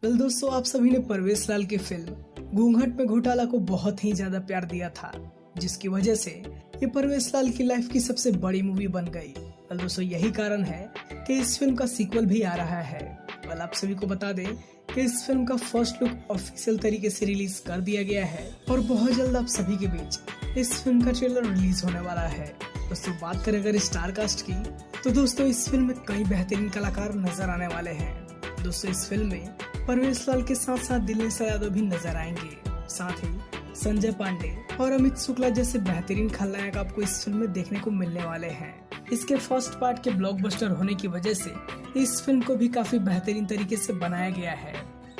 Well दोस्तों, आप सभी ने परवेश लाल की फिल्म घूंघट में घोटाला को बहुत ही ज्यादा प्यार दिया था, जिसकी वजह से ये परवेश लाल की लाइफ की सबसे बड़ी मूवी बन गई। वेल दोस्तों, यही कारण है कि इस फिल्म का सीक्वल भी आ रहा है। वेल आप सभी को बता दें कि इस फिल्म का फर्स्ट लुक ऑफिशियल तरीके से रिलीज कर दिया गया है और बहुत जल्द आप सभी के बीच इस फिल्म का ट्रेलर रिलीज होने वाला है। दोस्तों, बात करें अगर स्टार कास्ट की, तो दोस्तों इस फिल्म में कई बेहतरीन कलाकार नजर आने वाले हैं। दोस्तों, इस फिल्म में परवेश लाल के साथ साथ दिनेश यादव भी नजर आएंगे। साथ ही संजय पांडे और अमित शुक्ला जैसे बेहतरीन खलनायक आपको इस फिल्म में देखने को मिलने वाले हैं। इसके फर्स्ट पार्ट के ब्लॉकबस्टर होने की वजह से इस फिल्म को भी काफी बेहतरीन तरीके से बनाया गया है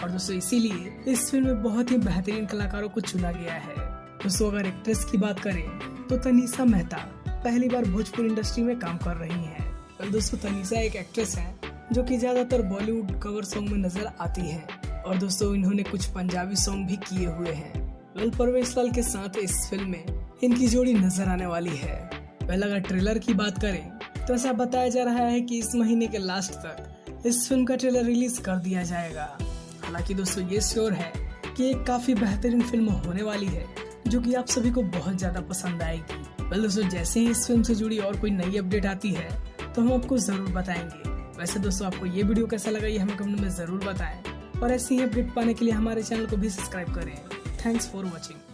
और दोस्तों इसीलिए इस फिल्म में बहुत ही बेहतरीन कलाकारों को चुना गया है। दोस्तों, अगर एक्ट्रेस की बात करें तो तनीषा मेहता पहली बार भोजपुरी इंडस्ट्री में काम कर रही हैं। तो दोस्तों, तनीषा एक एक्ट्रेस है जो कि ज्यादातर बॉलीवुड कवर सॉन्ग में नजर आती है और दोस्तों इन्होंने कुछ पंजाबी सॉन्ग भी किए हुए हैं। वेल परवेश लाल के साथ इस फिल्म में इनकी जोड़ी नजर आने वाली है। वेल अगर ट्रेलर की बात करें तो ऐसा बताया जा रहा है कि इस महीने के लास्ट तक इस फिल्म का ट्रेलर रिलीज कर दिया जाएगा। हालांकि दोस्तों ये श्योर है कि एक काफी बेहतरीन फिल्म होने वाली है जो कि आप सभी को बहुत ज्यादा पसंद आएगी। वेल दोस्तों, जैसे ही इस फिल्म से जुड़ी और कोई नई अपडेट आती है तो हम आपको जरूर बताएंगे। वैसे दोस्तों, आपको ये वीडियो कैसा लगा ये हमें कमेंट में जरूर बताएं और ऐसी ही अपडेट पाने के लिए हमारे चैनल को भी सब्सक्राइब करें। Thanks for watching.